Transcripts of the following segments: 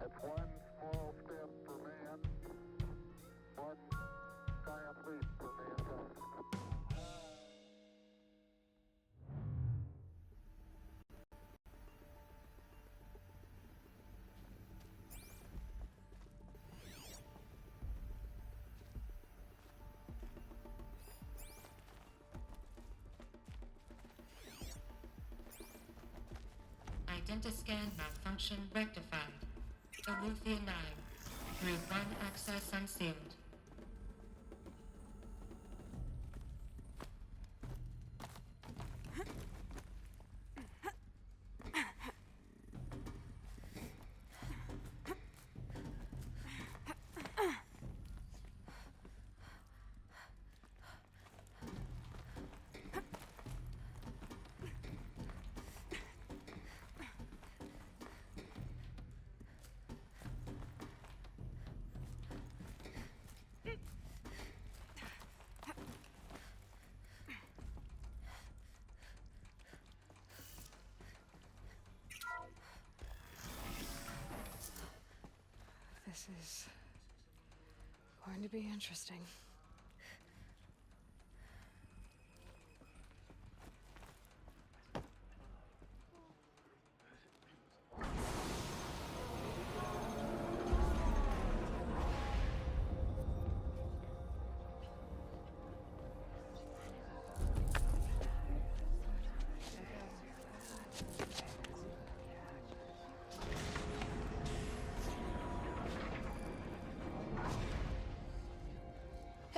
It's one small step for man, one giant leap for mankind. Identiscan malfunction rectified. Alufia 9. Through 1 access unsealed. This is going to be interesting.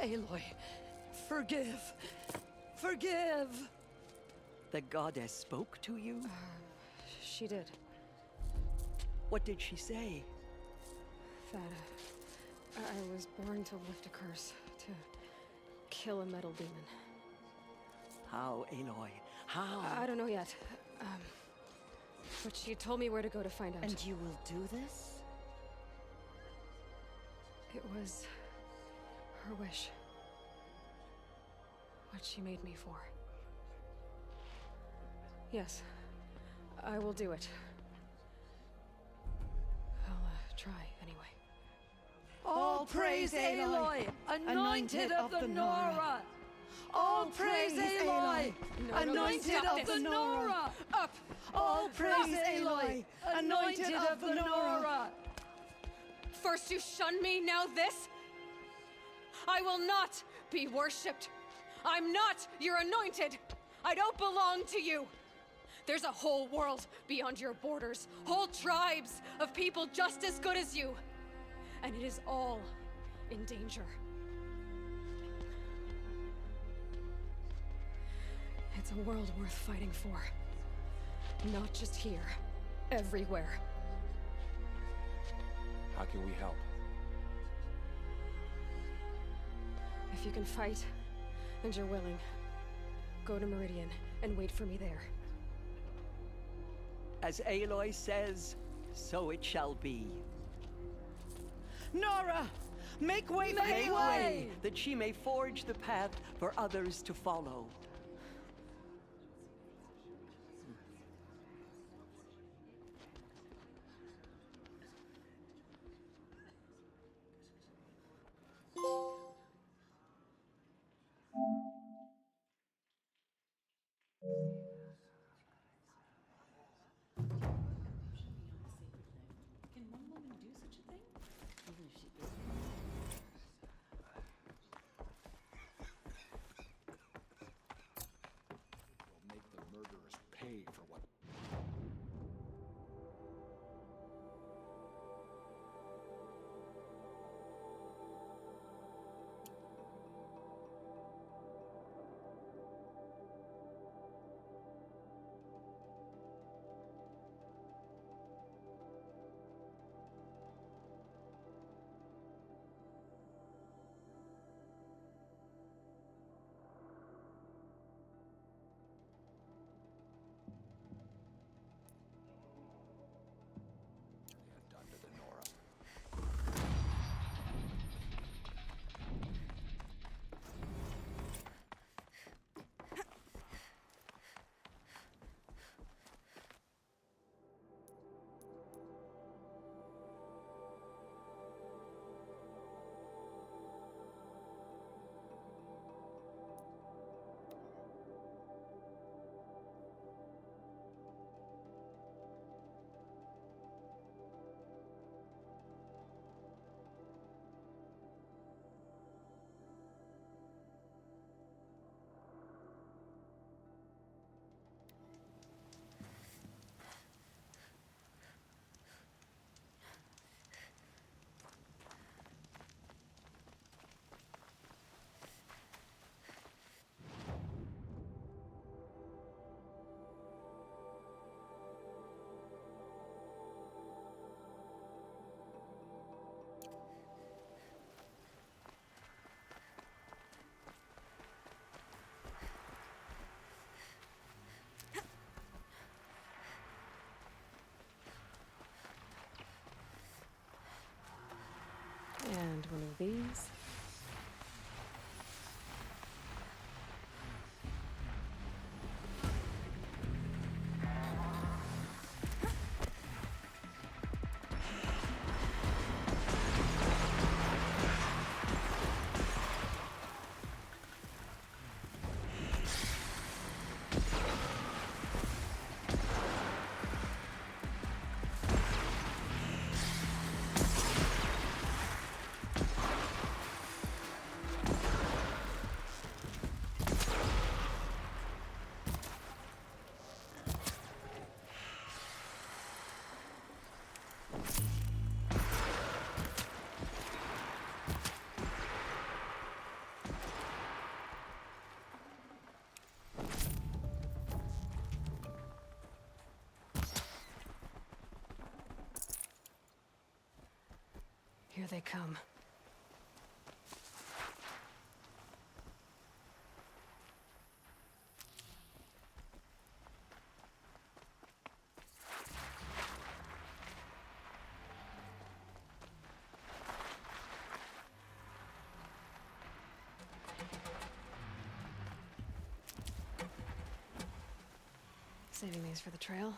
Aloy, forgive! Forgive! The goddess spoke to you? She did. What did she say? That I was born to lift a curse, to kill a metal demon. How, Aloy? How? I don't know yet. But she told me where to go to find out. And you will do this? It was her wish. What she made me for. Yes, I will do it. I'll try anyway. All praise Aloy, anointed of the Nora! All praise Aloy, anointed of the Nora! Up! All praise Aloy, anointed of the Nora! First you shun me, now this? I will not be worshipped. I'm not your anointed. I don't belong to you. There's a whole world beyond your borders, whole tribes of people just as good as you. And it is all in danger. It's a world worth fighting for. Not just here, everywhere. How can we help? If you can fight, and you're willing, go to Meridian and wait for me there. As Aloy says, so it shall be. Nora! Make way for Aloy, that she may forge the path for others to follow. find one of these. Here they come. Saving these for the trail.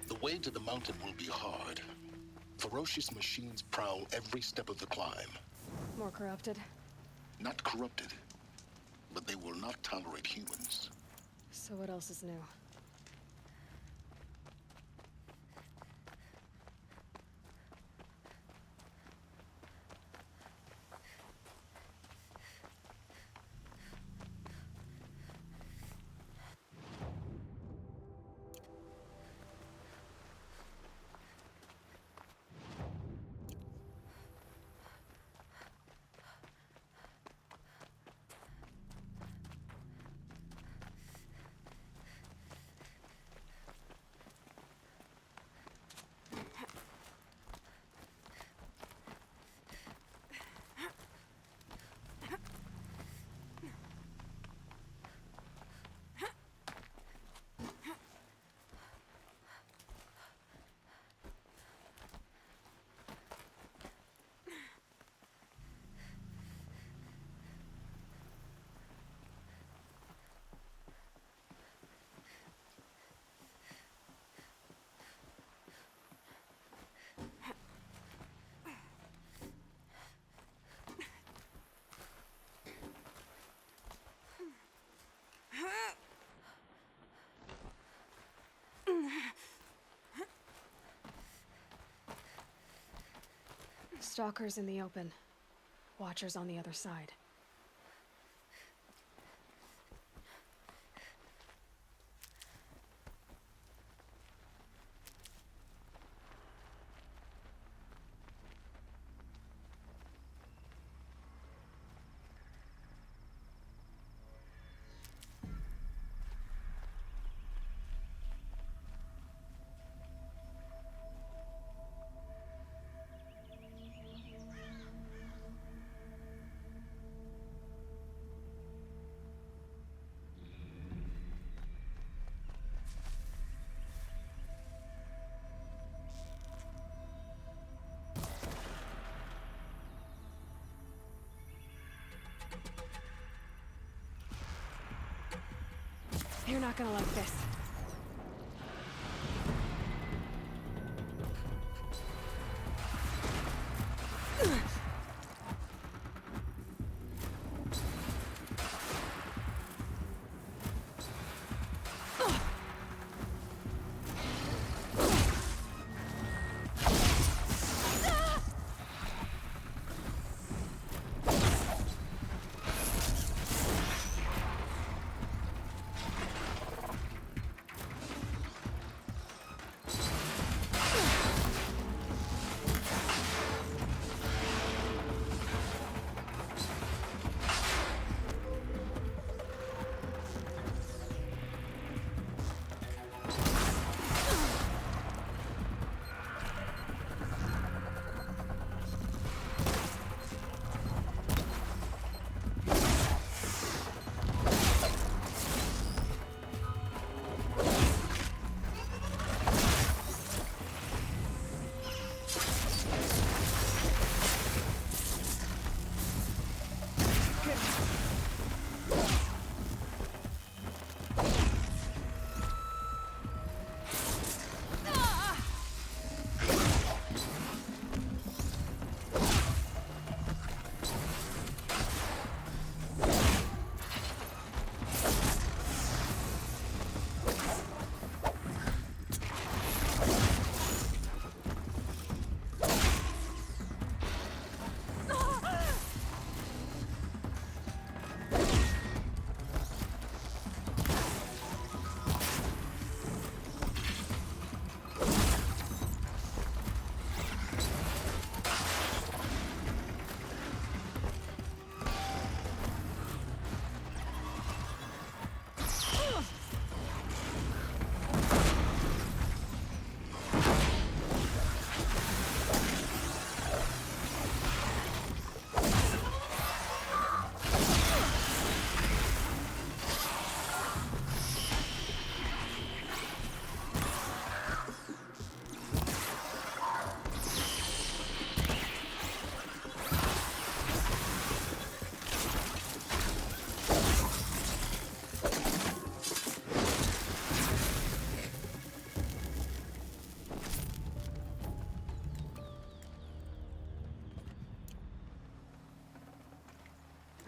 The way to the mountain will be hard. Ferocious machines prowl every step of the climb. More corrupted. Not corrupted, but they will not tolerate humans. So what else is new? Stalkers in the open. Watchers on the other side. You're not gonna like this.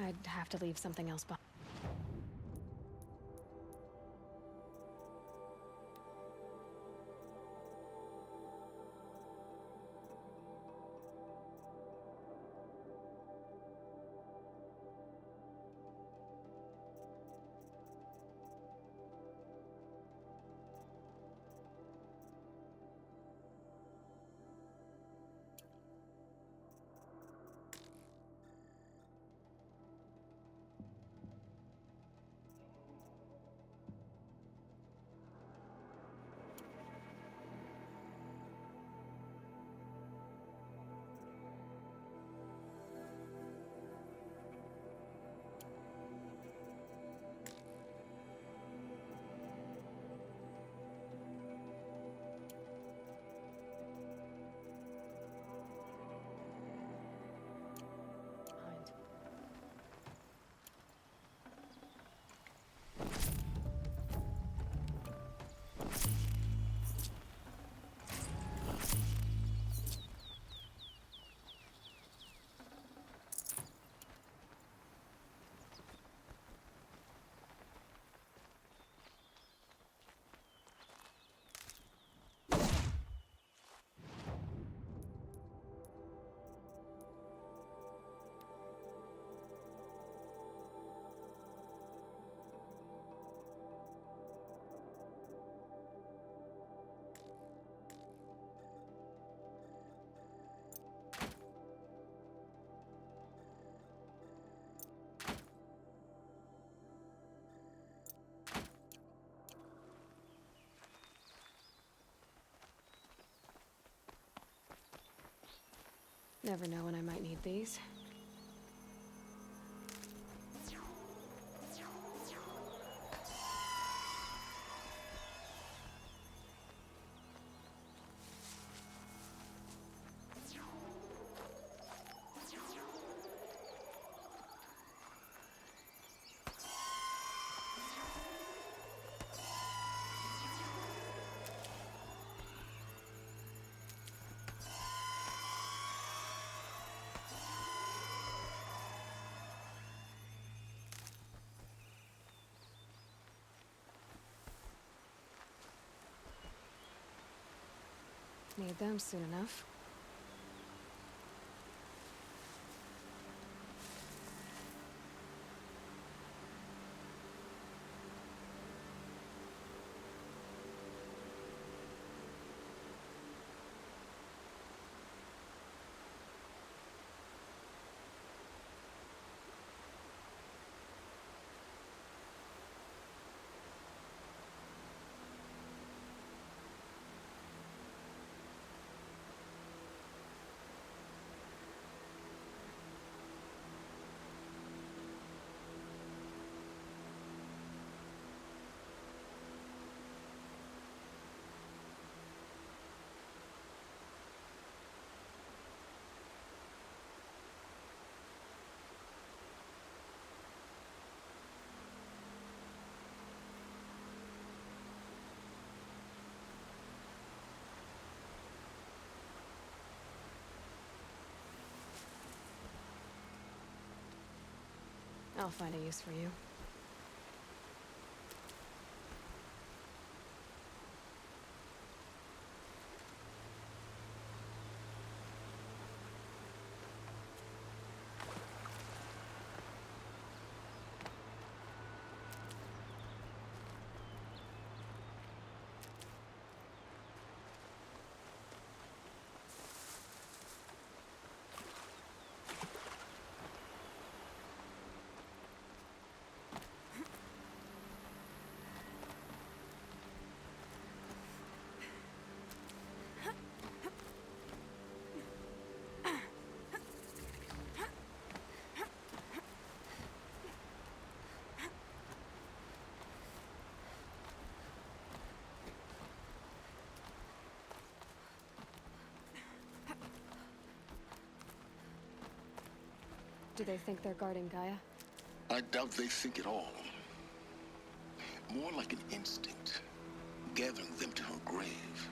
I'd have to leave something else behind. Never know when I might need these. Need them soon enough. I'll find a use for you. Do they think they're guarding Gaia? I doubt they think at all. More like an instinct, gathering them to her grave.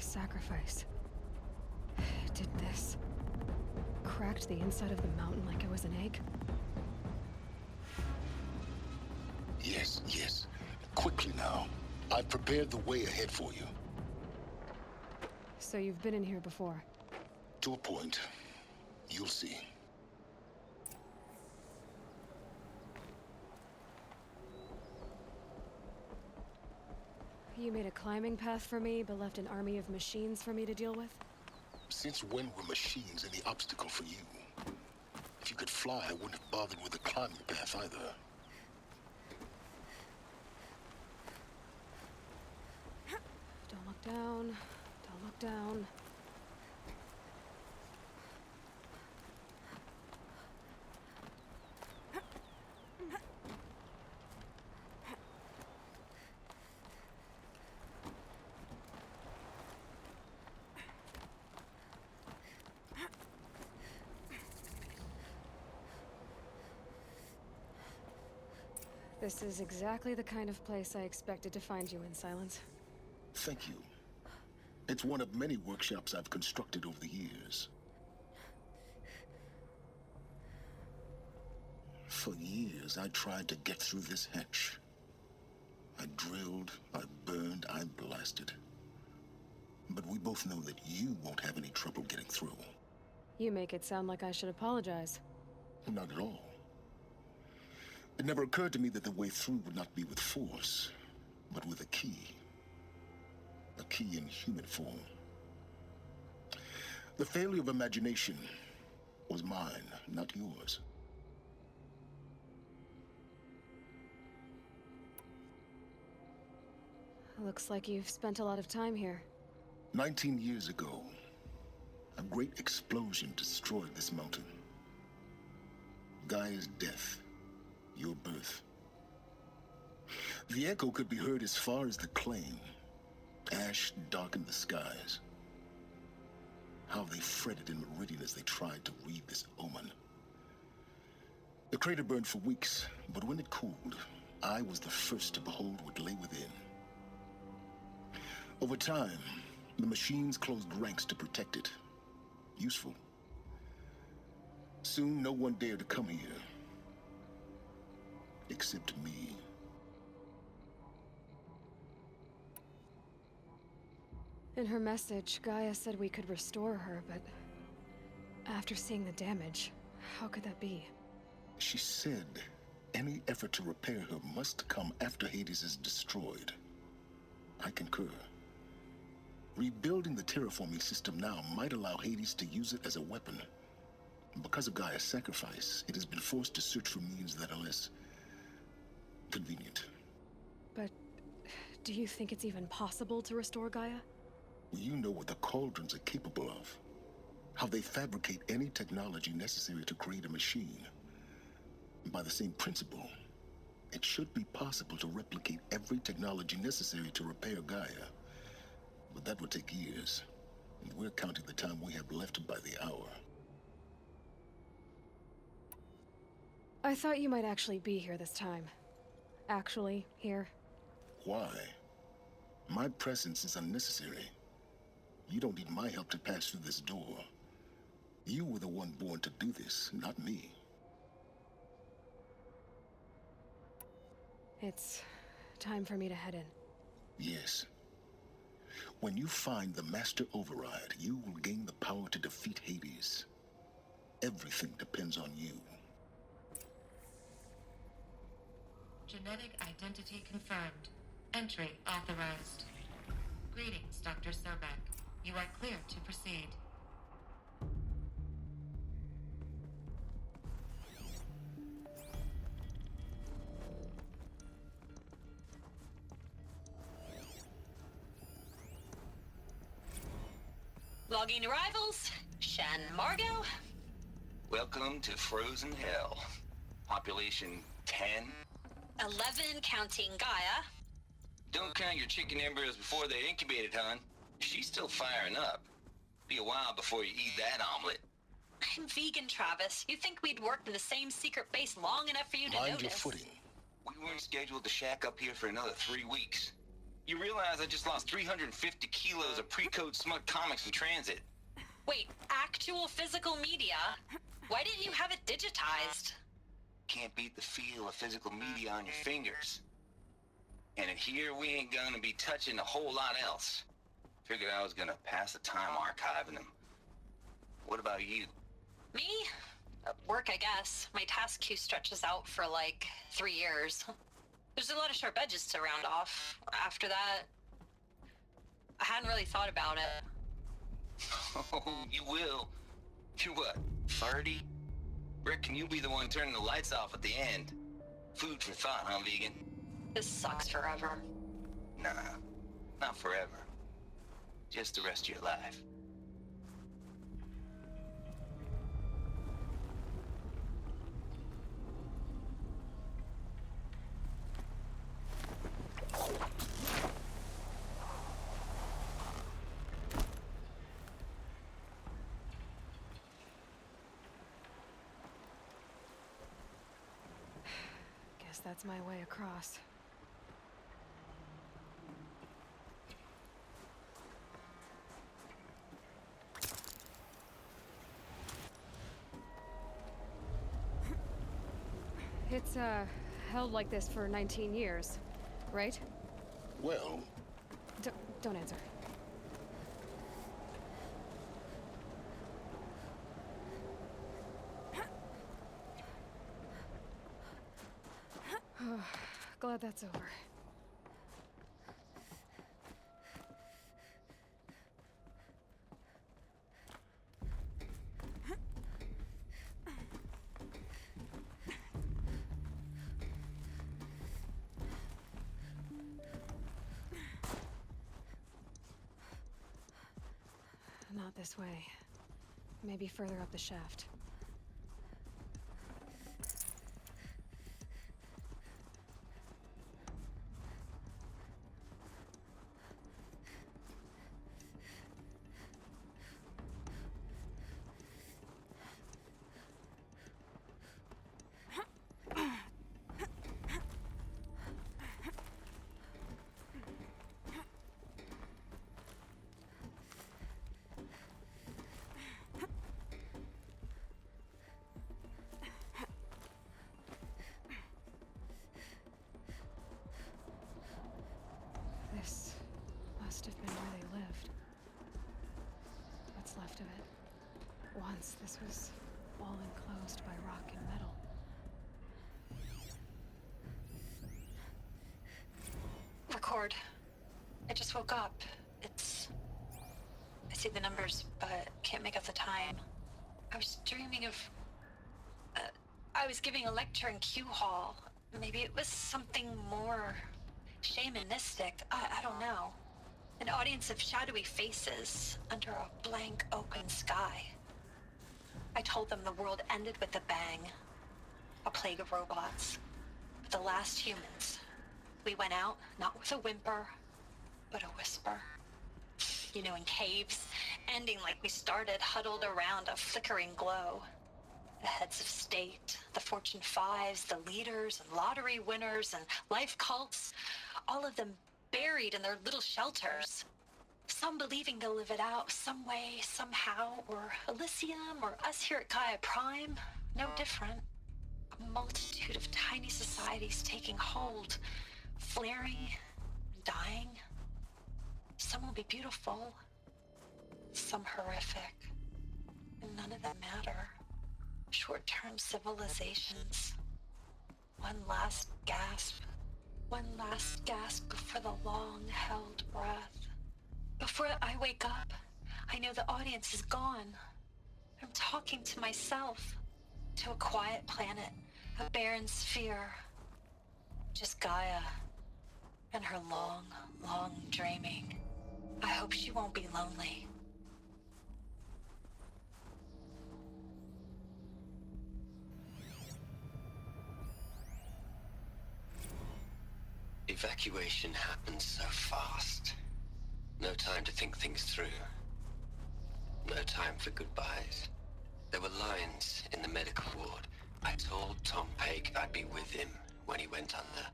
sacrifice. It did this. Cracked the inside of the mountain like it was an egg. Yes, yes. Quickly now. I've prepared the way ahead for you. So you've been in here before? To a point. You'll see. You made a climbing path for me, but left an army of machines for me to deal with? Since when were machines any obstacle for you? If you could fly, I wouldn't have bothered with the climbing path either. Don't look down. Don't look down. This is exactly the kind of place I expected to find you in, Silence. Thank you. It's one of many workshops I've constructed over the years. For years, I tried to get through this hatch. I drilled, I burned, I blasted. But we both know that you won't have any trouble getting through. You make it sound like I should apologize. Not at all. It never occurred to me that the way through would not be with force, but with a key. A key in human form. The failure of imagination was mine, not yours. Looks like you've spent a lot of time here. 19 years ago, a great explosion destroyed this mountain. Gaia's death, your birth. The echo could be heard as far as the claim. Ash darkened the skies. How they fretted in meridian as they tried to read this omen. The crater burned for weeks, but when it cooled, I was the first to behold what lay within. Over time, the machines closed ranks to protect it. Useful. Soon, no one dared to come here. Except me. In her message, Gaia said we could restore her, but after seeing the damage, how could that be? She said any effort to repair her must come after Hades is destroyed. I concur. Rebuilding the terraforming system now might allow Hades to use it as a weapon. Because of Gaia's sacrifice, it has been forced to search for means that are less convenient. But do you think it's even possible to restore Gaia? You know what the Cauldrons are capable of. How they fabricate any technology necessary to create a machine. By the same principle, it should be possible to replicate every technology necessary to repair Gaia. But that would take years, and we're counting the time we have left by the hour. I thought you might actually be here this time. Actually, here. Why? My presence is unnecessary. You don't need my help to pass through this door. You were the one born to do this, not me. It's time for me to head in. Yes. When you find the Master Override, you will gain the power to defeat Hades. Everything depends on you. Genetic identity confirmed. Entry authorized. Greetings, Dr. Sobek. You are clear to proceed. Logging arrivals. Shan Margot. Welcome to Frozen Hell. Population 10. 11 counting Gaia. Don't count your chicken embryos before they're incubated, hon. She's still firing up. Be a while before you eat that omelet. I'm vegan, Travis. You think we'd worked in the same secret base long enough for you to Mind notice? your footing. We weren't scheduled to shack up here for another 3 weeks. You realize I just lost 350 kilos of pre-code smut comics in transit. Wait, actual physical media? Why didn't you have it digitized? Can't beat the feel of physical media on your fingers. And in here, we ain't gonna be touching a whole lot else. Figured I was gonna pass the time archiving them. What about you? Me? Work, I guess. My task queue stretches out for like 3 years. There's a lot of sharp edges to round off. After that, I hadn't really thought about it. Oh, you will. You're what, 30? Reckon you'll be the one turning the lights off at the end. Food for thought, huh, vegan? This sucks forever. Nah, not forever. Just the rest of your life. Guess that's my way across. It's, held like this for 19 years, right? Well, Don't answer. Glad that's over. Not this way. Maybe further up the shaft. This must have been where they lived. What's left of it. Once this was all enclosed by rock and metal. Record. I just woke up. I see the numbers, but can't make out the time. I was dreaming of... I was giving a lecture in Q Hall. Maybe it was something more shamanistic. I don't know. An audience of shadowy faces under a blank open sky. I told them the world ended with a bang. A plague of robots. The last humans. We went out, not with a whimper, but a whisper. You know, in caves, ending like we started, huddled around a flickering glow. The heads of state, the Fortune 5s, the leaders and lottery winners and life cults, all of them buried in their little shelters. Some believing they'll live it out some way, somehow, or Elysium, or us here at Gaia Prime, no different. A multitude of tiny societies taking hold, flaring, dying. Some will be beautiful, some horrific, and none of them matter. Short-term civilizations. One last gasp before the long-held breath. Before I wake up, I know the audience is gone. I'm talking to myself, to a quiet planet, a barren sphere. Just Gaia and her long, long dreaming. I hope she won't be lonely. Evacuation happened so fast. No time to think things through. No time for goodbyes. There were lines in the medical ward. I told Tom Paik I'd be with him when he went under.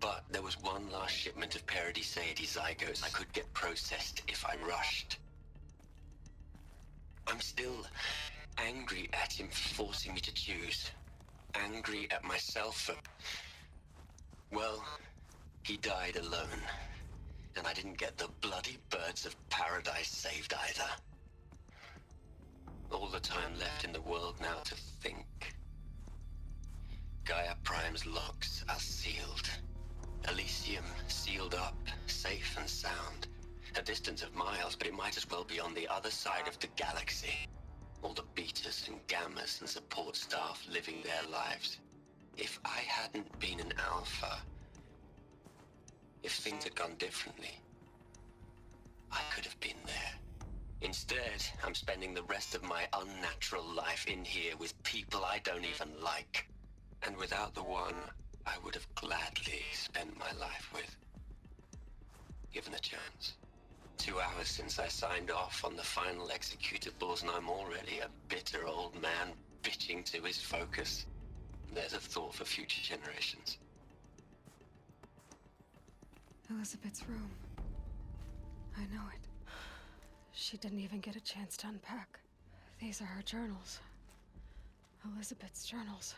But there was one last shipment of Paradiseidae zygotes I could get processed if I rushed. I'm still angry at him for forcing me to choose. Angry at myself for... Well, he died alone. And I didn't get the bloody birds of paradise saved either. All the time left in the world now to think. Gaia Prime's locks are sealed. Elysium sealed up, safe and sound. A distance of miles, but it might as well be on the other side of the galaxy. All the betas and gammas and support staff living their lives. If I hadn't been an alpha, if things had gone differently, I could have been there. Instead, I'm spending the rest of my unnatural life in here with people I don't even like. And without the one I would have gladly spent my life with. Given a chance. 2 hours since I signed off on the final executables, and I'm already a bitter old man bitching to his focus. There's a thought for future generations. Elizabeth's room. I know it. She didn't even get a chance to unpack. These are her journals. Elizabeth's journals.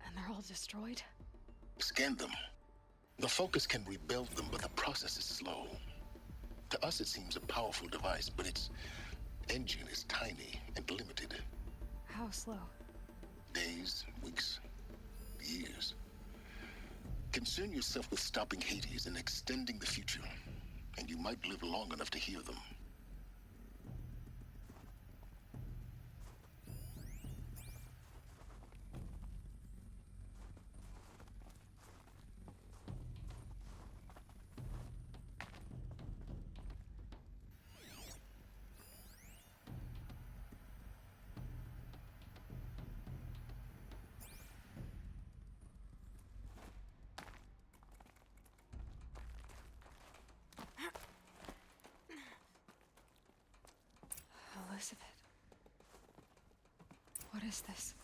And they're all destroyed? Scan them. The Focus can rebuild them, but the process is slow. To us, it seems a powerful device, but its engine is tiny and limited. How slow? Days, weeks, years. Concern yourself with stopping Hades and extending the future, and you might live long enough to hear them. Elizabeth. What is this?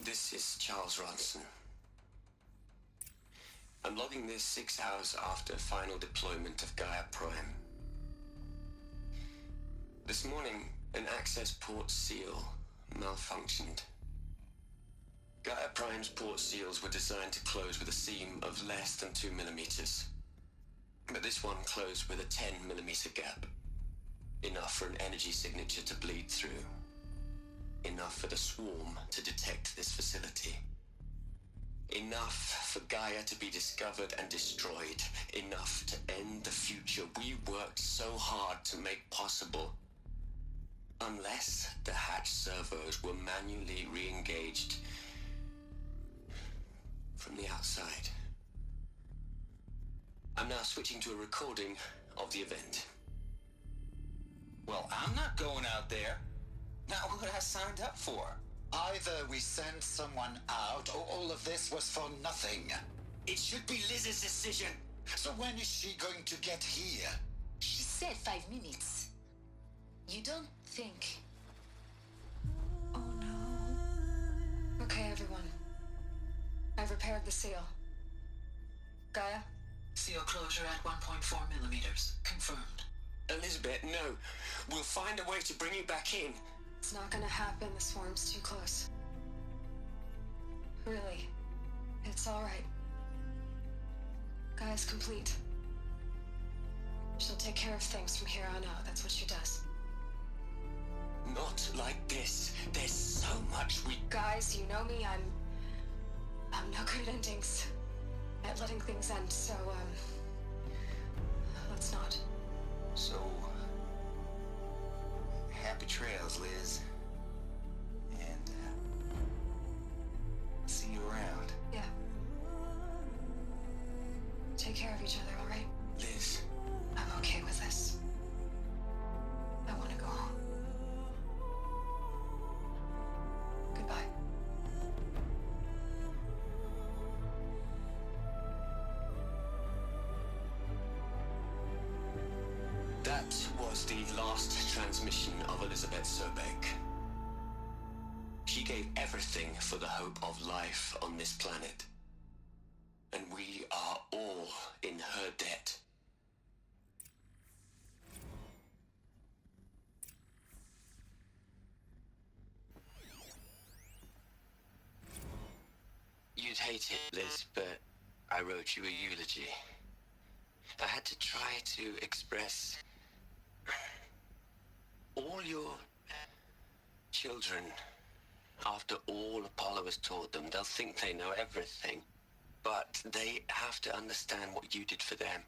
This is Charles Ronson. I'm logging this 6 hours after final deployment of Gaia Prime. This morning, an access port seal malfunctioned. Gaia Prime's port seals were designed to close with a seam of less than 2 millimeters. But this one closed with a 10 millimeter gap. Enough for an energy signature to bleed through. Enough for the swarm to detect this facility. Enough for Gaia to be discovered and destroyed. Enough to end the future we worked so hard to make possible. Unless the hatch servos were manually re-engaged from the outside. I'm now switching to a recording of the event. Well, I'm not going out there. Not what I signed up for. Either we send someone out, or all of this was for nothing. It should be Liz's decision. So when is she going to get here? She said 5 minutes. You don't think... Oh no. Okay, everyone. I've repaired the seal. Gaia? Seal closure at 1.4 millimeters. Confirmed. Elizabeth, no. We'll find a way to bring you back in. It's not gonna happen. The swarm's too close. Really. It's alright. Gaia's complete. She'll take care of things from here on out. That's what she does. Not like this. There's so much we... Guys, you know me. I'm no good at endings. At letting things end, so, let's not. So, happy trails, Liz. And, see you around. Yeah. Take care of each other, alright? Liz. I'm okay with this. I want to go home. Goodbye. was the last transmission of Elizabeth Sobek. She gave everything for the hope of life on this planet. And we are all in her debt. You'd hate it, Liz, but I wrote you a eulogy. I had to try to express all your children. After all Apollo has taught them, they'll think they know everything. But they have to understand what you did for them.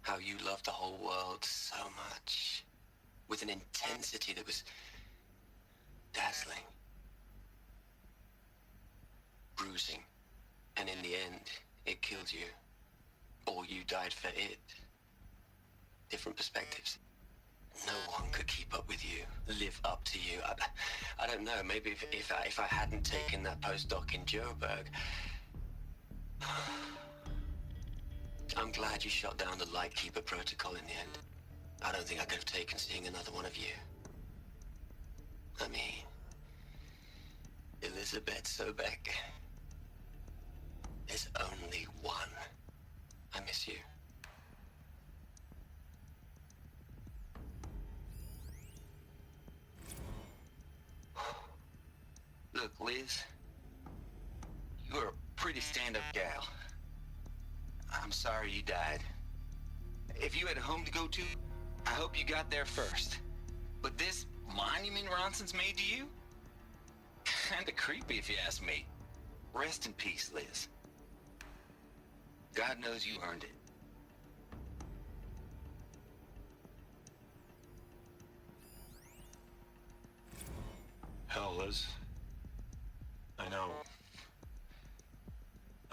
How you loved the whole world so much. With an intensity that was dazzling. Bruising. And in the end, it killed you. Or you died for it. Different perspectives. No one could keep up with you, live up to you. I don't know, maybe if I hadn't taken that postdoc in Joburg. I'm glad you shot down the Lightkeeper protocol in the end. I don't think I could have taken seeing another one of you. I mean, Elizabeth Sobek. There's only one. I miss you. Look, Liz, you're a pretty stand-up gal. I'm sorry you died. If you had a home to go to, I hope you got there first. But this monument Ronson's made to you? Kinda creepy if you ask me. Rest in peace, Liz. God knows you earned it. Hell, Liz. I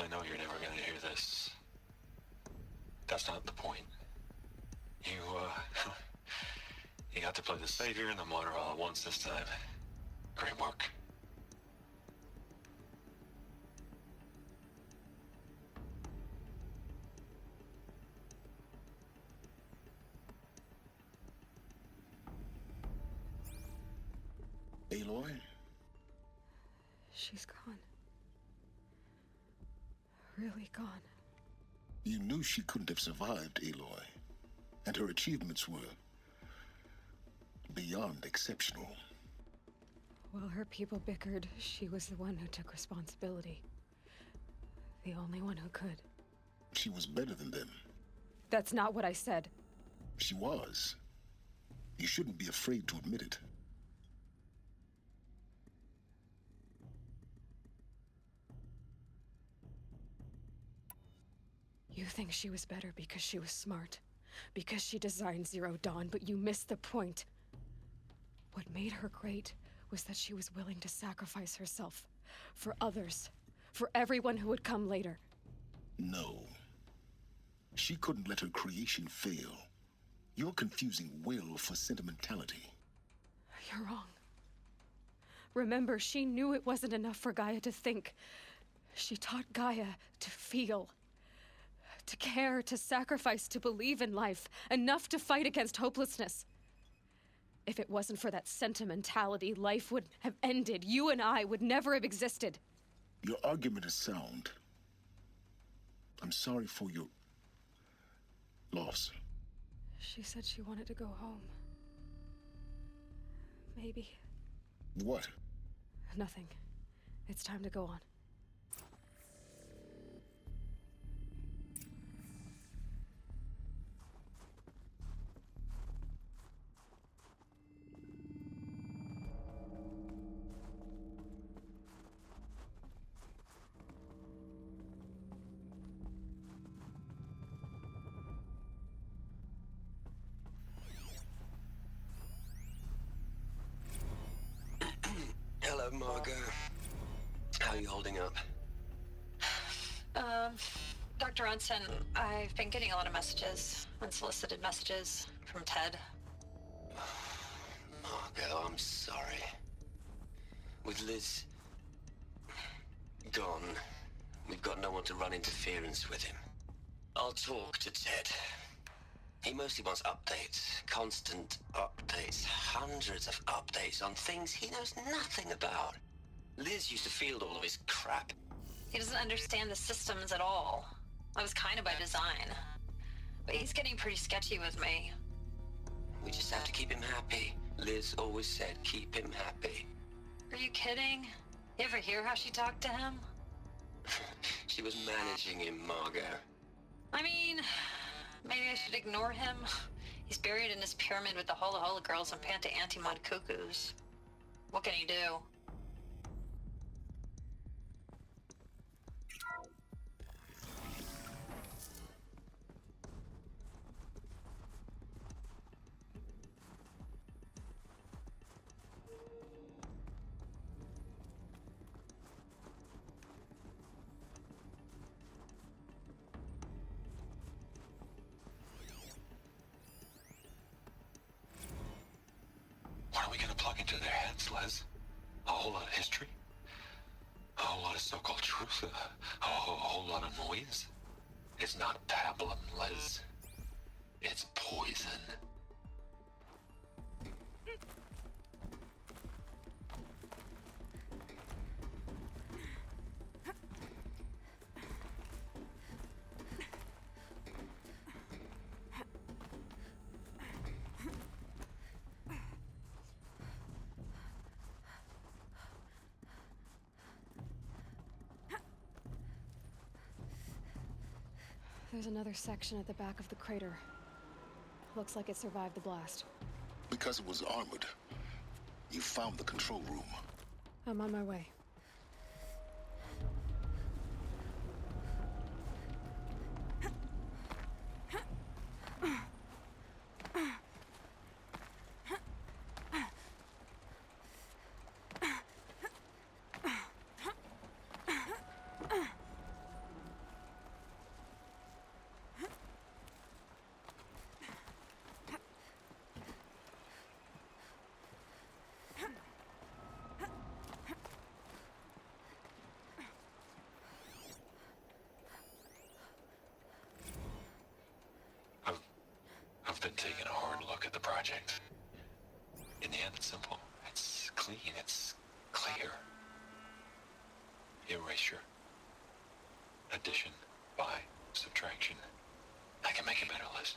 know you're never gonna hear this. That's not the point. You, you got to play the savior and the martyr all at once this time. Great work. Aloy? She's gone. Really gone. You knew she couldn't have survived, Aloy. And her achievements were beyond exceptional. While her people bickered, she was the one who took responsibility. The only one who could. She was better than them. That's not what I said. She was. You shouldn't be afraid to admit it. You think she was better because she was smart, because she designed Zero Dawn, but you missed the point. What made her great was that she was willing to sacrifice herself for others, for everyone who would come later. No. She couldn't let her creation fail. You're confusing will for sentimentality. You're wrong. Remember, she knew it wasn't enough for Gaia to think. She taught Gaia to feel. To care, to sacrifice, to believe in life, enough to fight against hopelessness. If it wasn't for that sentimentality, life would have ended. You and I would never have existed. Your argument is sound. I'm sorry for your loss. She said she wanted to go home. Maybe. What? Nothing. It's time to go on. Hello, Margot. How are you holding up? Dr. Ronson, I've been getting a lot of messages, unsolicited messages from Ted. Margot, I'm sorry. With Liz gone, we've got no one to run interference with him. I'll talk to Ted. He mostly wants updates, constant updates, hundreds of updates on things he knows nothing about. Liz used to field all of his crap. He doesn't understand the systems at all. That was kind of by design. But he's getting pretty sketchy with me. We just have to keep him happy. Liz always said keep him happy. Are you kidding? You ever hear how she talked to him? She was managing him, Margot. I mean, maybe I should ignore him. He's buried in his pyramid with the Holla Holla girls and Panta Antimod cuckoos. What can he do? What are we gonna plug into their heads, Les? A whole lot of history? A whole lot of so-called truth? A whole lot of noise? It's not pablum, Les. It's poison. There's another section at the back of the crater. Looks like it survived the blast. Because it was armored, you found the control room. I'm on my way. I've been taking a hard look at the project. In the end, it's simple. It's clean. It's clear. Erasure. Addition. By. Subtraction. I can make it better, Liz.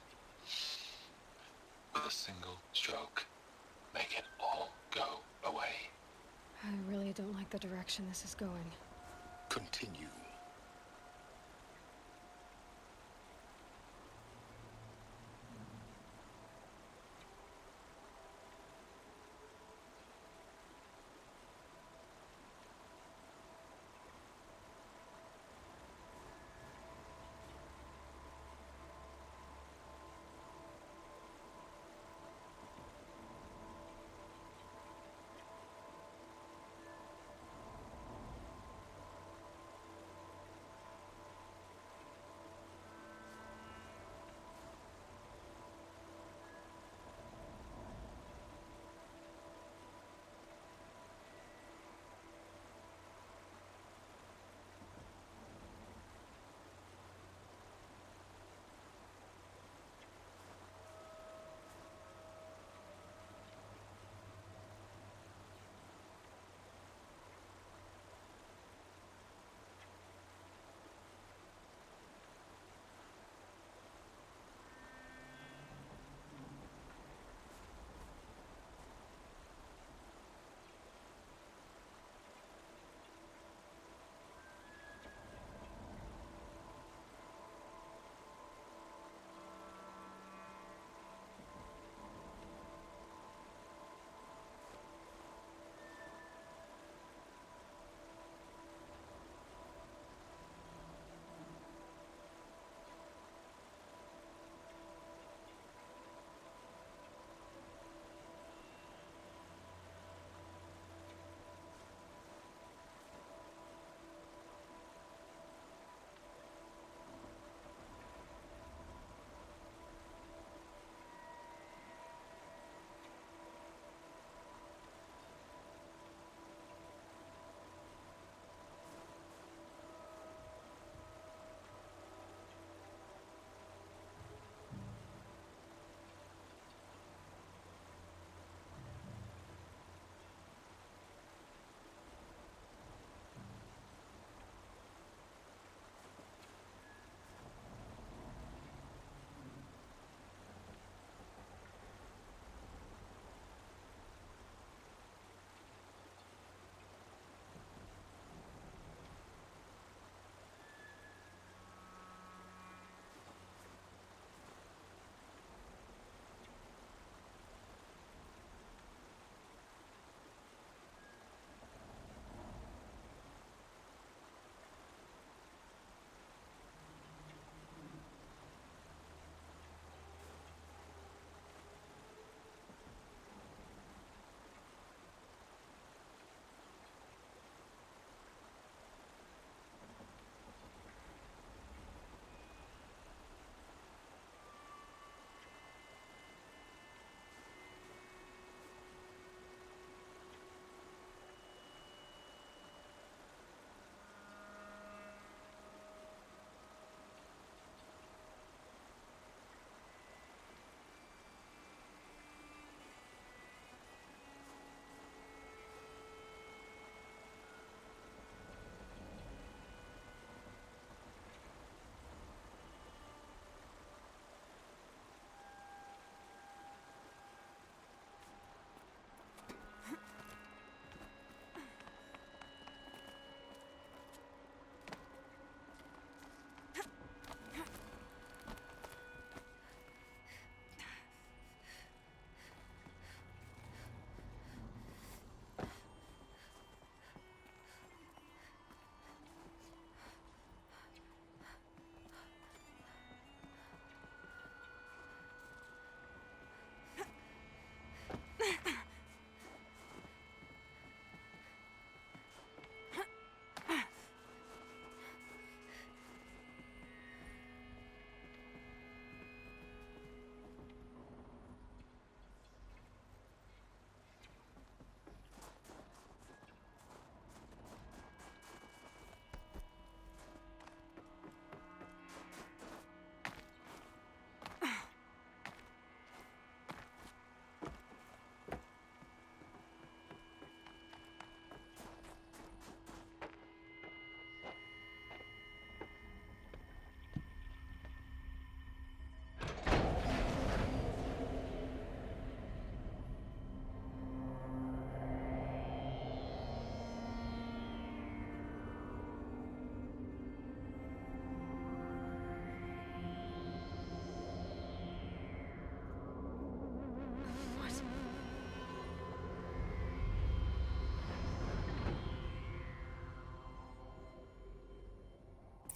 With a single stroke, make it all go away. I really don't like the direction this is going. Continue.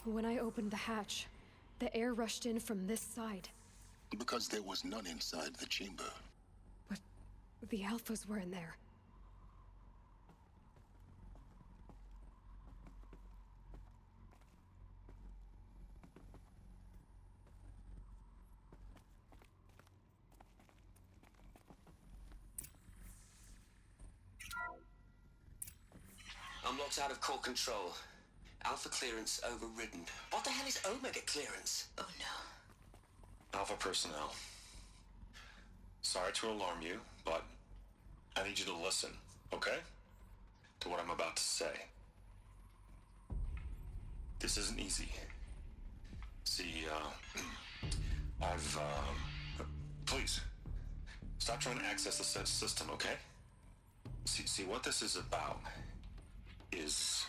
When I opened the hatch, the air rushed in from this side. Because there was none inside the chamber. But the Alphas were in there. I'm locked out of core control. Alpha clearance overridden. What the hell is Omega clearance? Oh no. Alpha personnel. Sorry to alarm you, but I need you to listen, okay? To what I'm about to say. This isn't easy. See, please, stop trying to access the system, okay? See, what this is about is,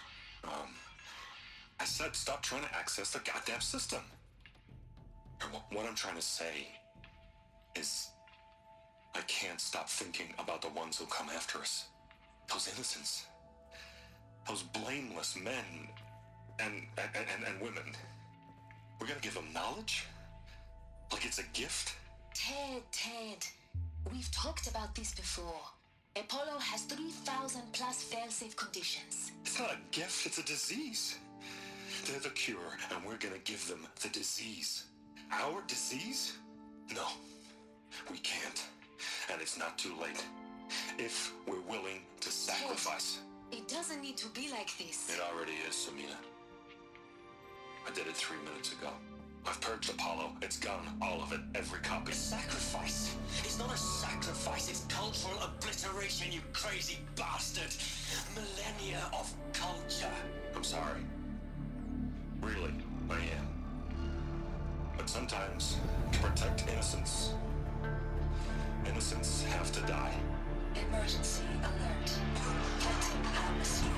I said stop trying to access the goddamn system. And what I'm trying to say is I can't stop thinking about the ones who come after us. Those innocents. Those blameless men and women. We're gonna give them knowledge? Like it's a gift? Ted, we've talked about this before. Apollo has 3,000 plus fail-safe conditions. It's not a gift, it's a disease. They're the cure, and we're gonna give them the disease. Our disease? No, we can't. And it's not too late. If we're willing to sacrifice. Ted, it doesn't need to be like this. It already is, Samina. I did it 3 minutes ago. I've purged Apollo. It's gone. All of it. Every copy. Sacrifice? It's not a sacrifice. It's cultural obliteration, you crazy bastard. Millennia of culture. I'm sorry. Really, I am. But sometimes, to protect innocence, innocents have to die. Emergency alert. Detecting atmosphere.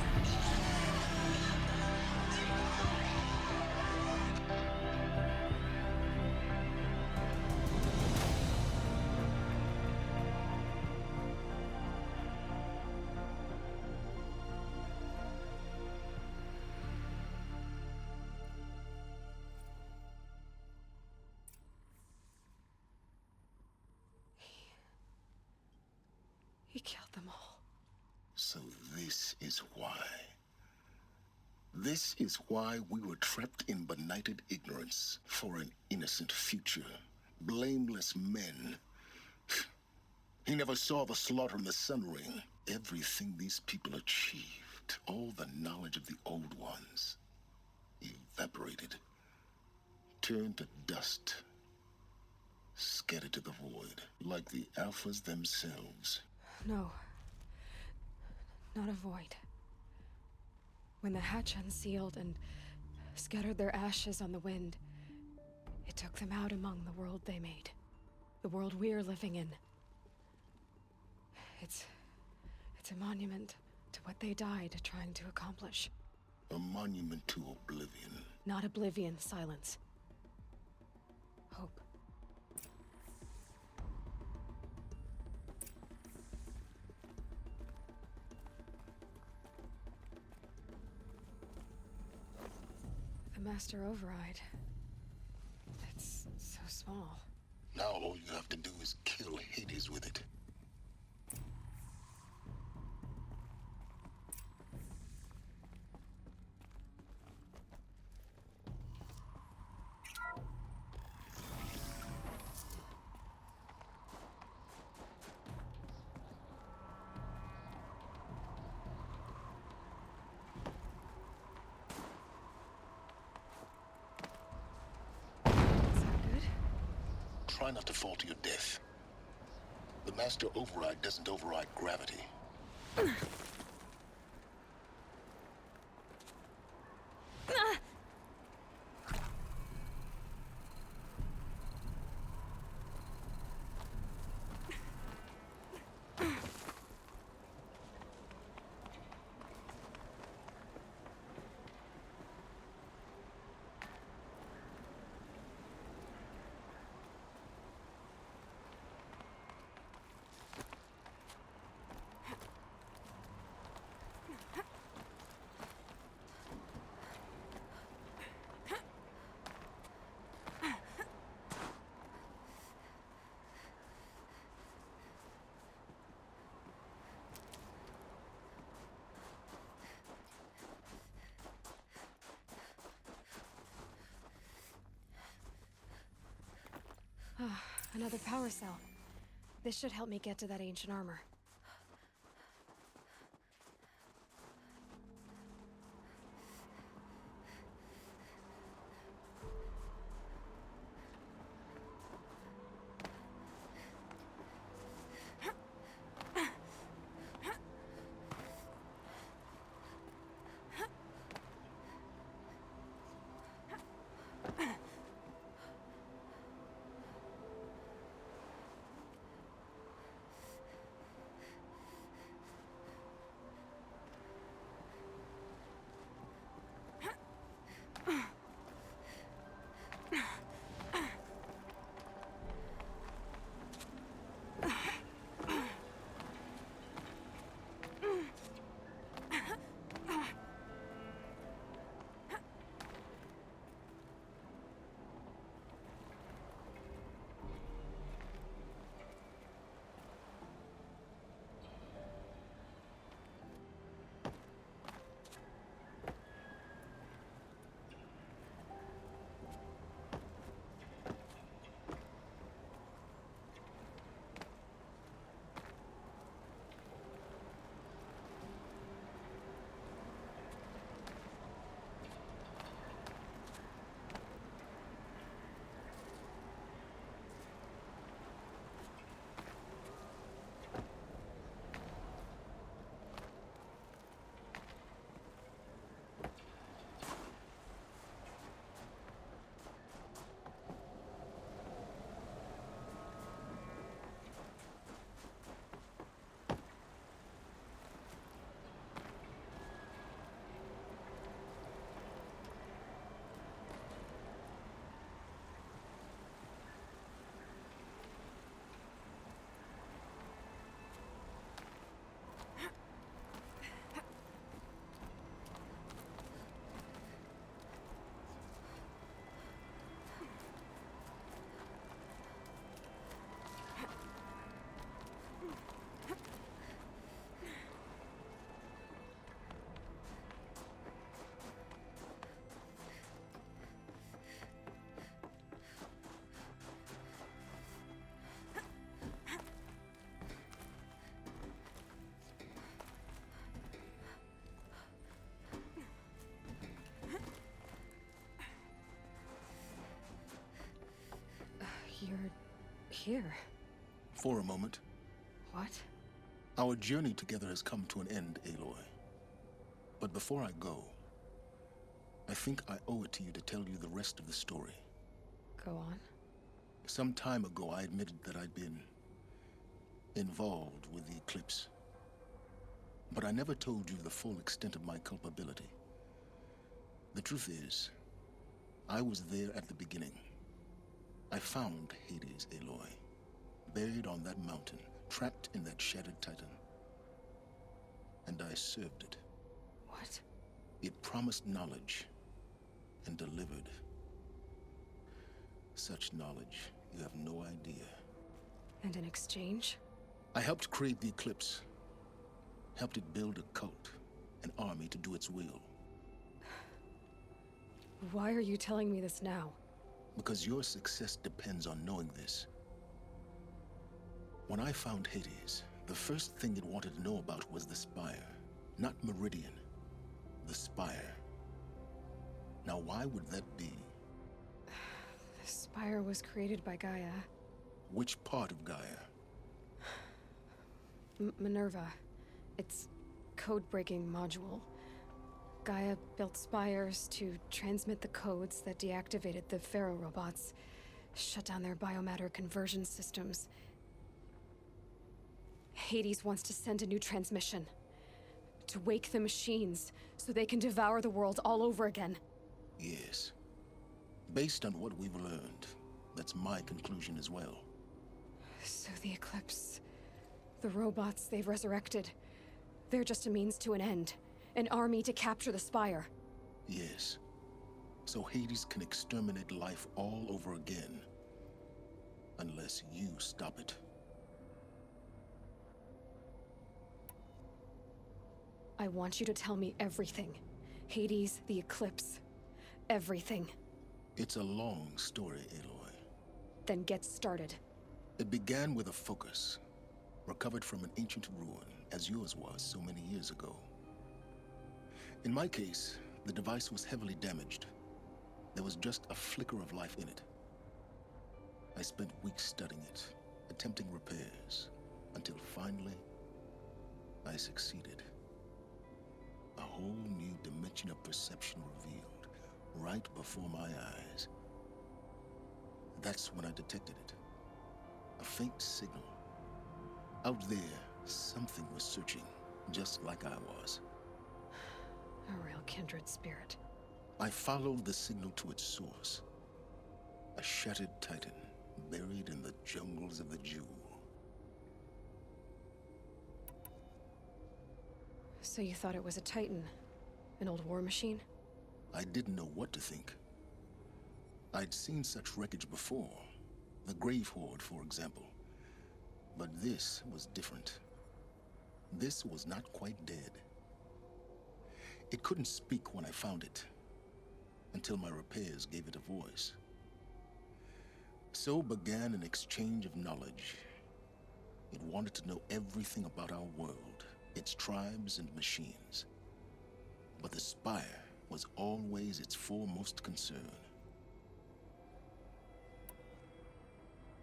He killed them all. So this is why. This is why we were trapped in benighted ignorance for an innocent future. Blameless men. He never saw the slaughter in the Sun Ring. Everything these people achieved, all the knowledge of the old ones, evaporated, turned to dust, scattered to the void, like the Alphas themselves. No. Not a void. When the hatch unsealed and scattered their ashes on the wind, it took them out among the world they made. The world we're living in. It's a monument to what they died trying to accomplish. A monument to oblivion. Not oblivion, silence. Hope. The Master Override. It's so small. Now all you have to do is kill Hades with it. Try not to fall to your death. The Master Override doesn't override gravity. Another power cell. This should help me get to that ancient armor. You're here. For a moment. What? Our journey together has come to an end, Aloy. But before I go, I think I owe it to you to tell you the rest of the story. Go on. Some time ago, I admitted that I'd been involved with the eclipse. But I never told you the full extent of my culpability. The truth is, I was there at the beginning. I found Hades, Aloy, buried on that mountain, trapped in that shattered titan. And I served it. What? It promised knowledge and delivered. Such knowledge, you have no idea. And in exchange? I helped create the eclipse. Helped it build a cult, an army to do its will. Why are you telling me this now? Because your success depends on knowing this. When I found Hades, the first thing it wanted to know about was the Spire. Not Meridian. The Spire. Now, why would that be? The Spire was created by Gaia. Which part of Gaia? Minerva. Its code-breaking module. Gaia built spires to transmit the codes that deactivated the Pharaoh robots, shut down their biomatter conversion systems. Hades wants to send a new transmission. To wake the machines, so they can devour the world all over again. Yes. Based on what we've learned, that's my conclusion as well. So the Eclipse... the robots they've resurrected... they're just a means to an end. An army to capture the Spire. Yes. So Hades can exterminate life all over again. Unless you stop it. I want you to tell me everything. Hades, the Eclipse. Everything. It's a long story, Aloy. Then get started. It began with a focus, recovered from an ancient ruin, as yours was so many years ago. In my case, the device was heavily damaged. There was just a flicker of life in it. I spent weeks studying it, attempting repairs, until finally, I succeeded. A whole new dimension of perception revealed, right before my eyes. That's when I detected it. A faint signal. Out there, something was searching, just like I was. A real kindred spirit. I followed the signal to its source. A shattered titan, buried in the jungles of the Jewel. So you thought it was a titan? An old war machine? I didn't know what to think. I'd seen such wreckage before. The Grave Horde, for example. But this was different. This was not quite dead. It couldn't speak when I found it, until my repairs gave it a voice. So began an exchange of knowledge. It wanted to know everything about our world, its tribes and machines. But the Spire was always its foremost concern.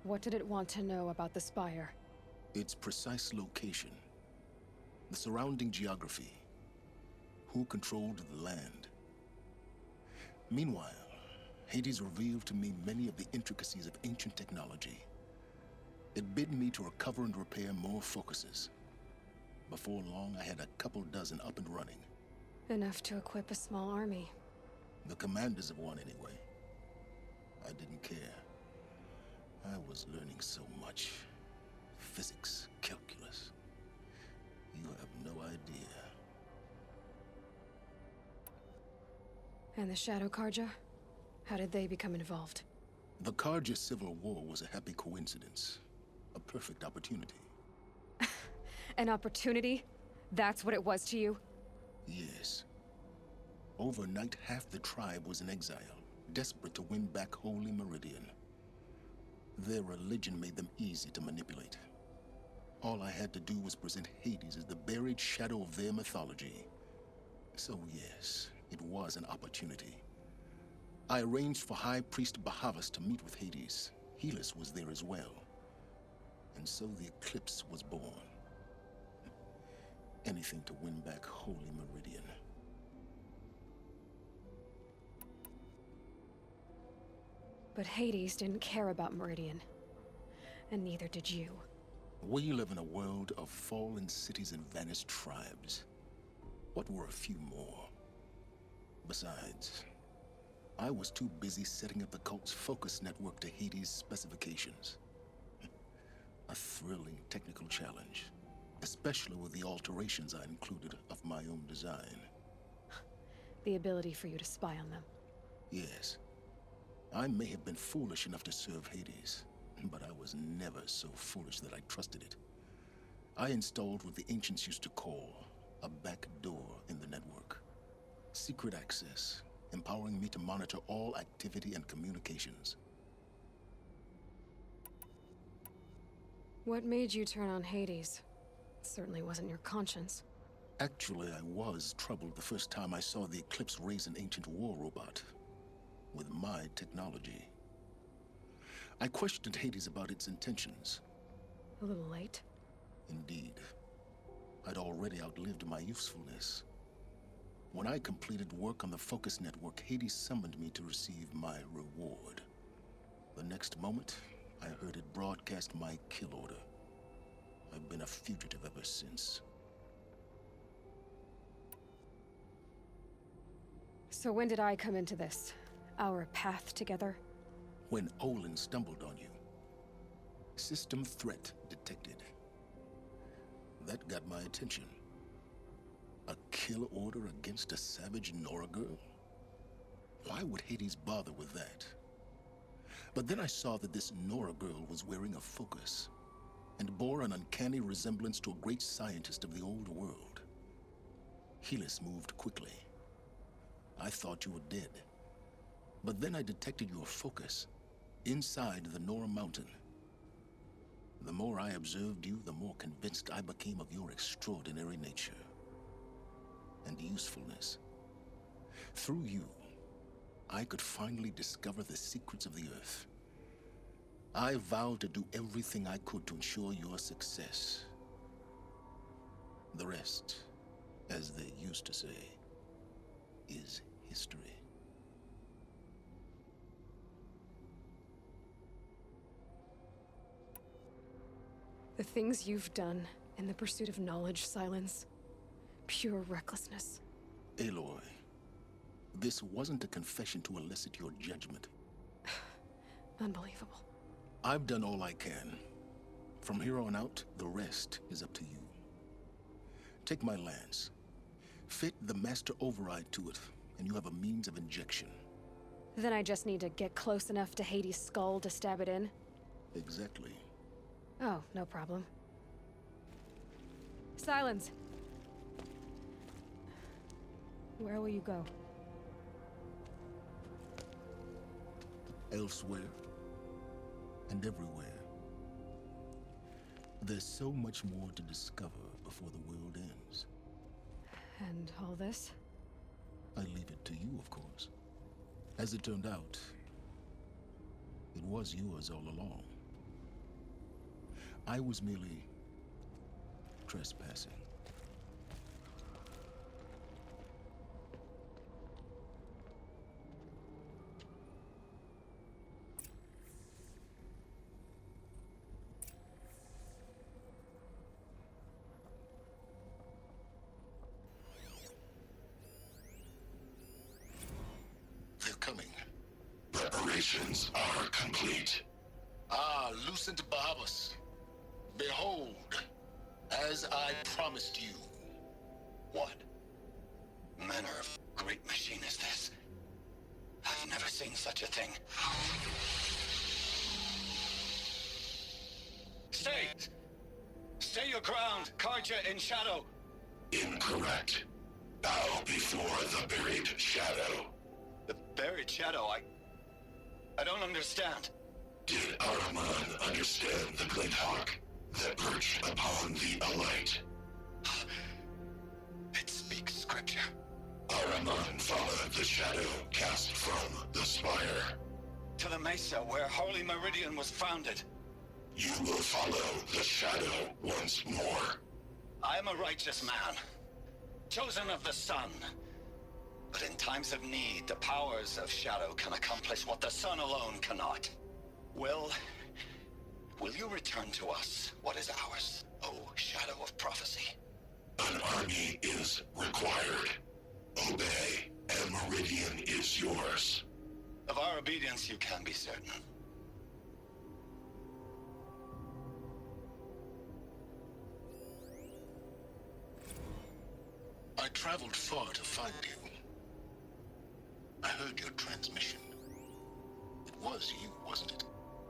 What did it want to know about the Spire? Its precise location, the surrounding geography, who controlled the land. Meanwhile, Hades revealed to me many of the intricacies of ancient technology. It bid me to recover and repair more focuses. Before long, I had a couple dozen up and running. Enough to equip a small army. The commanders of one, anyway. I didn't care. I was learning so much. Physics, calculus. You have no idea. And the Shadow Karja? How did they become involved? The Karja Civil War was a happy coincidence. A perfect opportunity. An opportunity? That's what it was to you? Yes. Overnight, half the tribe was in exile, desperate to win back Holy Meridian. Their religion made them easy to manipulate. All I had to do was present Hades as the buried shadow of their mythology. So yes, it was an opportunity. I arranged for High Priest Bahavas to meet with Hades. Helis was there as well. And so the eclipse was born. Anything to win back Holy Meridian. But Hades didn't care about Meridian. And neither did you. We live in a world of fallen cities and vanished tribes. What were a few more? Besides, I was too busy setting up the cult's focus network to Hades' specifications. A thrilling technical challenge, especially with the alterations I included of my own design. The ability for you to spy on them. Yes. I may have been foolish enough to serve Hades, but I was never so foolish that I trusted it. I installed what the ancients used to call a back door in the network. Secret access, empowering me to monitor all activity and communications. What made you turn on Hades? It certainly wasn't your conscience. Actually, I was troubled the first time I saw the Eclipse raise an ancient war robot. With my technology. I questioned Hades about its intentions. A little late? Indeed. I'd already outlived my usefulness. When I completed work on the Focus Network, Hades summoned me to receive my reward. The next moment, I heard it broadcast my kill order. I've been a fugitive ever since. So when did I come into this? Our path together? When Olin stumbled on you. System threat detected. That got my attention. A kill order against a savage Nora girl? Why would Hades bother with that? But then I saw that this Nora girl was wearing a focus, and bore an uncanny resemblance to a great scientist of the old world. Helis moved quickly. I thought you were dead. But then I detected your focus inside the Nora mountain. The more I observed you, the more convinced I became of your extraordinary nature and usefulness. Through you, I could finally discover the secrets of the Earth. I vowed to do everything I could to ensure your success. The rest, as they used to say, is history. The things you've done in the pursuit of knowledge, Silence. Pure recklessness. Aloy, this wasn't a confession to elicit your judgment. Unbelievable. I've done all I can. From here on out, the rest is up to you. Take my lance. Fit the master override to it, and you have a means of injection. Then I just need to get close enough to Hades' skull to stab it in? Exactly. Oh, no problem. Silence. Where will you go? Elsewhere and everywhere. There's so much more to discover before the world ends. And all this? I leave it to you, of course. As it turned out, it was yours all along. I was merely trespassing. They're coming. Preparations are complete. Ah, Lucent Bahabas. Behold, as I promised you. What manner of great machine is this? I've never seen such a thing. Stay! Stay your ground, Karja in shadow! Incorrect. Bow before the buried shadow. The buried shadow? I don't understand. Did Ahriman understand the glint hawk that perched upon the alight? It speaks scripture. Ahriman followed the shadow cast from the spire. To the mesa where Holy Meridian was founded. You will follow the shadow once more. I am a righteous man, chosen of the sun. But in times of need, the powers of shadow can accomplish what the sun alone cannot. Will you return to us what is ours, O Shadow of Prophecy? An army is required. Obey, and Meridian is yours. Of our obedience you can be certain. I traveled far to find you. I heard your transmission. It was you, wasn't it?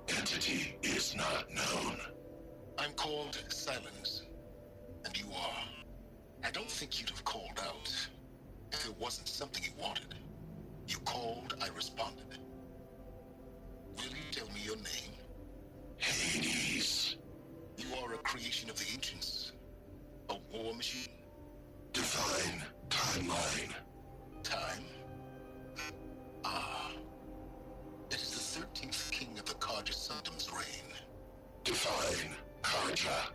Entity is not known. I'm called Silence, and you are. I don't think you'd have called out if it wasn't something you wanted. You called, I responded. Will you tell me your name? Hades. You are a creation of the ancients. A war machine. Divine timeline. Time? Ah. It is the 13th king of the Karja Sanctum's reign. Divine Karja.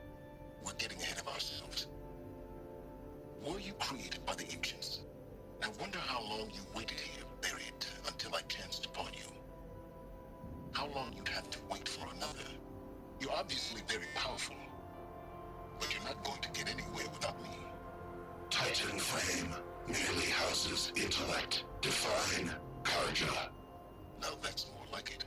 We're getting ahead of ourselves. Were you created by the ancients? I wonder how long you waited here, buried, until I chanced upon you. How long you'd have to wait for another. You're obviously very powerful, but you're not going to get anywhere without me. Titan Flame merely houses intellect. Divine Karja. Now that's more like it.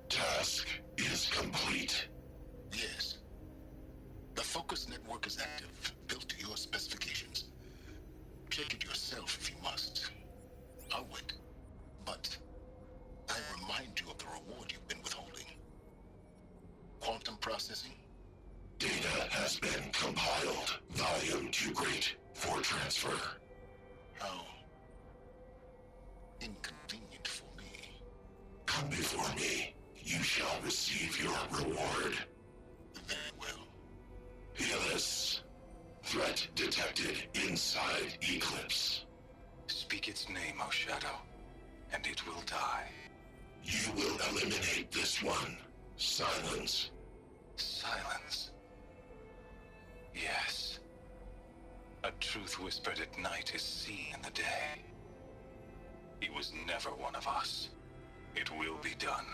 Task is complete. Yes. The focus network is active, built to your specifications. Check it yourself if you must. I'll wait. But I remind you of the reward you've been withholding. Quantum processing? Data has been compiled. Volume too great for transfer. How? inconvenient for me. Come before me. You shall receive your reward. Very well. Helis. Threat detected inside Eclipse. Speak its name, O Shadow, and it will die. You will eliminate this one. Silence. Silence. Yes. A truth whispered at night is seen in the day. He was never one of us. It will be done.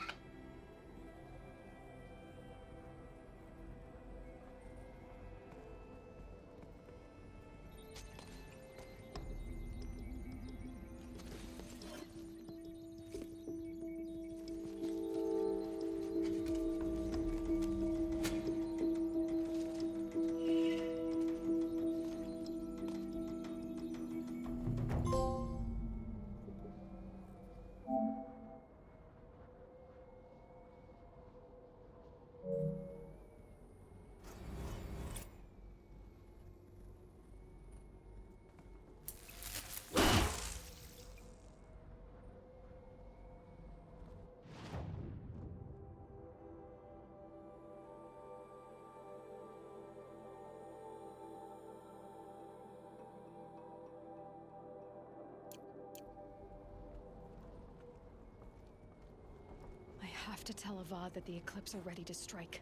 I have to tell Avad that the Eclipse are ready to strike.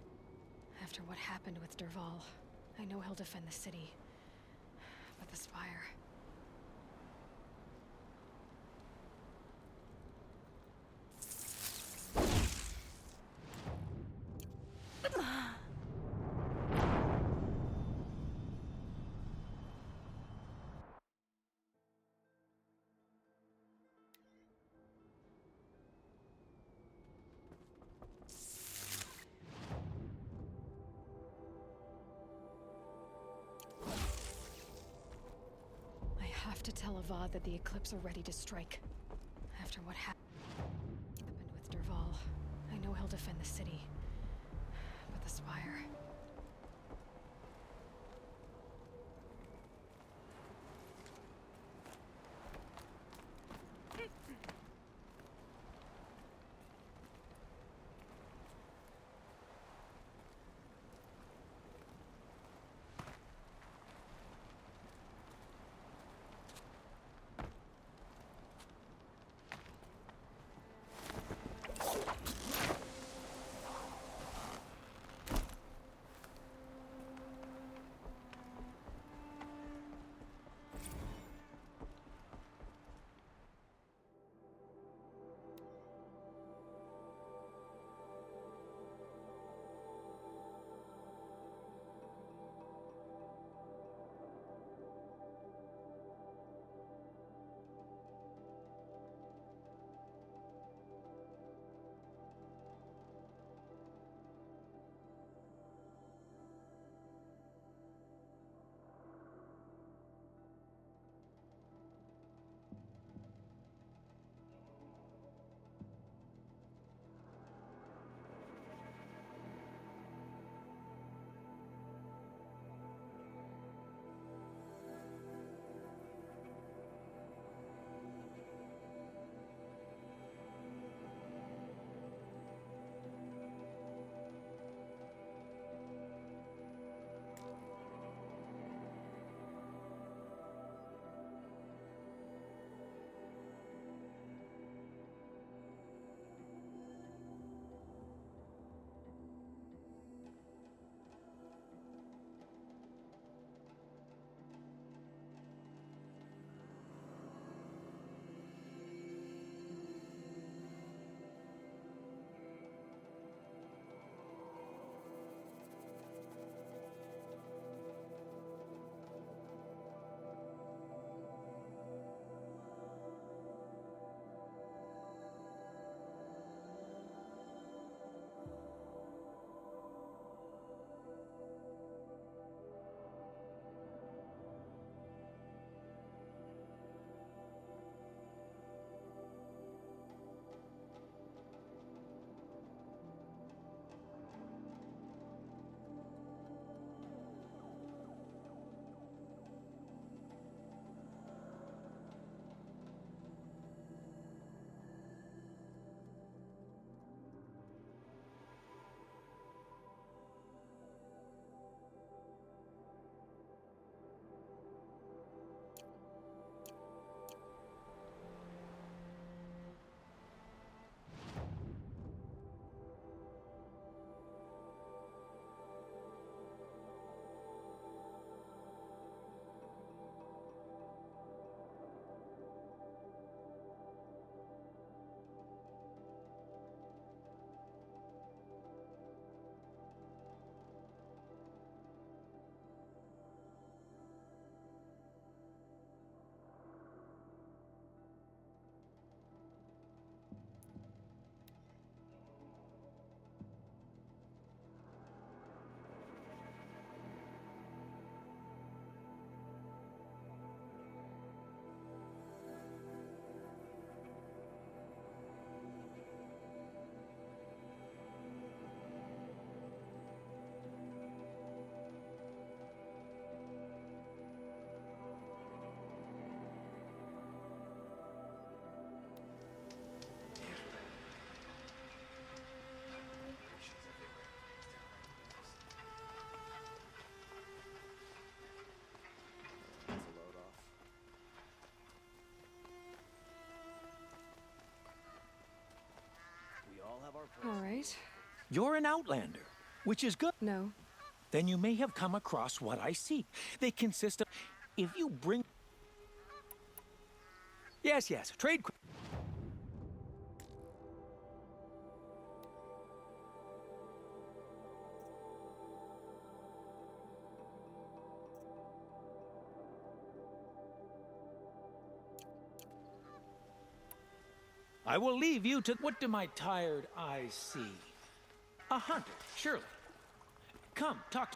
After what happened with Derval, I know he'll defend the city. But the Spire... I have to tell Avad that the Eclipse are ready to strike. After what happened with Derval, I know he'll defend the city. But the Spire... All right. You're an outlander, which is good. No. Then you may have come across what I seek. They consist of... If you bring... Yes, trade... I will leave you to... What do my tired eyes see? A hunter, surely. Come, talk...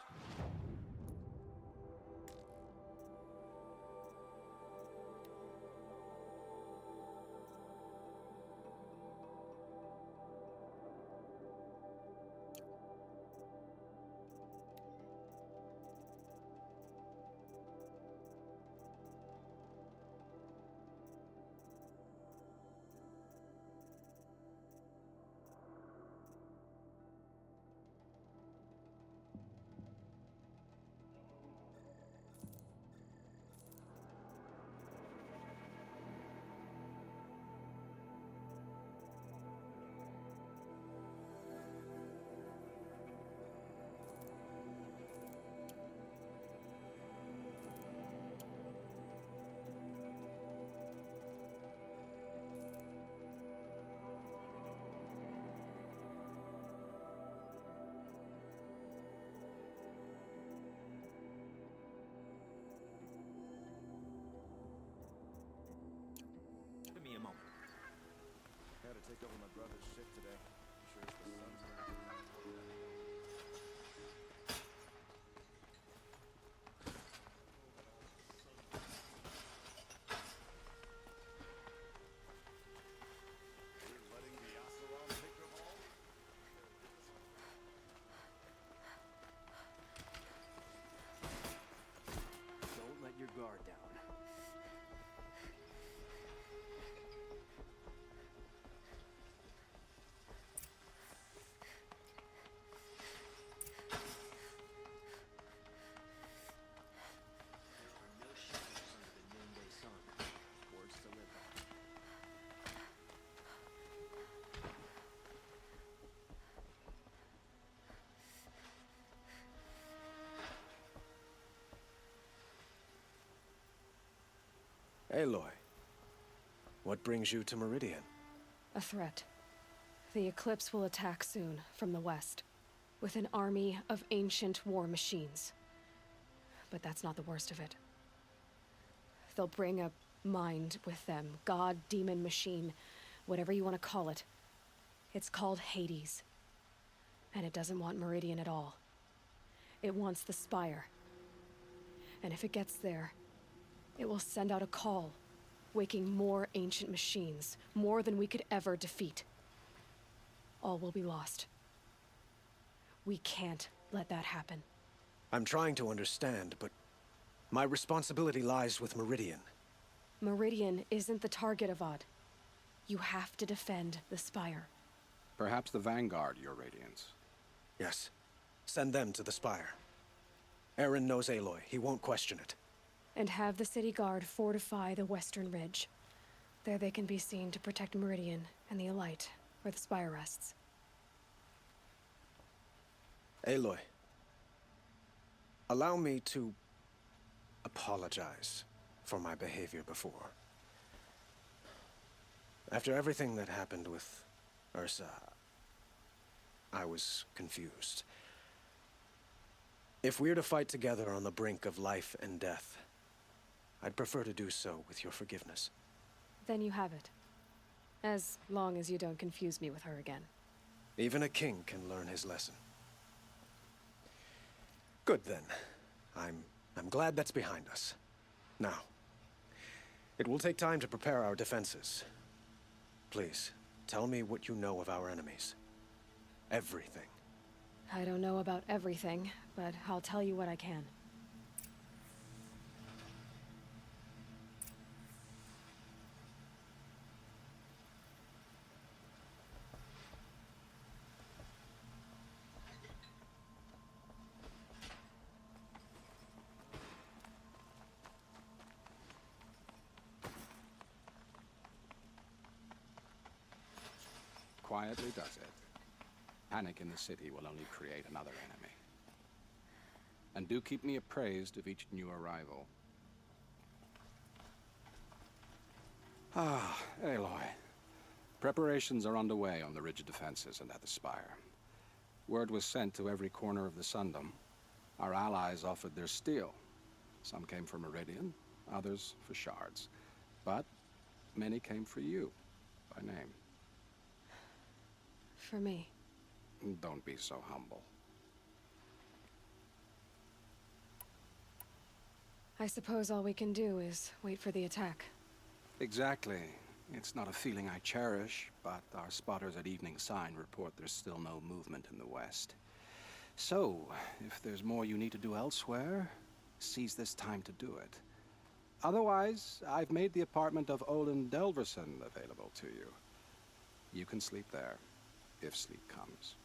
Give me a moment. Had to take over my brother's ship today. I'm sure it's the sun's gonna... Don't let your guard down. Aloy, what brings you to Meridian? A threat. The Eclipse will attack soon, from the west, with an army of ancient war machines. But that's not the worst of it. They'll bring a mind with them, god, demon, machine, whatever you want to call it. It's called Hades. And it doesn't want Meridian at all. It wants the Spire. And if it gets there, it will send out a call, waking more ancient machines, more than we could ever defeat. All will be lost. We can't let that happen. I'm trying to understand, but my responsibility lies with Meridian. Meridian isn't the target, Avad. You have to defend the Spire. Perhaps the Vanguard, Your Radiance. Yes. Send them to the Spire. Aaron knows Aloy. He won't question it. And have the city guard fortify the western ridge. There they can be seen to protect Meridian and the Elite, where the Spire rests. Aloy, allow me to apologize for my behavior before. After everything that happened with Ursa, I was confused. If we're to fight together on the brink of life and death, I'd prefer to do so with your forgiveness. Then you have it. As long as you don't confuse me with her again. Even a king can learn his lesson. Good then. I'm glad that's behind us. Now, it will take time to prepare our defenses. Please, tell me what you know of our enemies. Everything. I don't know about everything, but I'll tell you what I can. quietly does it. Panic in the city will only create another enemy. And do keep me appraised of each new arrival. Ah, Aloy. Preparations are underway on the rigid defenses and at the spire. Word was sent to every corner of the Sundom. Our allies offered their steel. Some came for Meridian, others for shards. But many came for you, by name. For me. Don't be so humble. I suppose all we can do is wait for the attack. Exactly. It's not a feeling I cherish, but our spotters at Evening Sign report there's still no movement in the west. So, if there's more you need to do elsewhere, seize this time to do it. Otherwise, I've made the apartment of Olin Delverson available to you. You can sleep there, if sleep comes.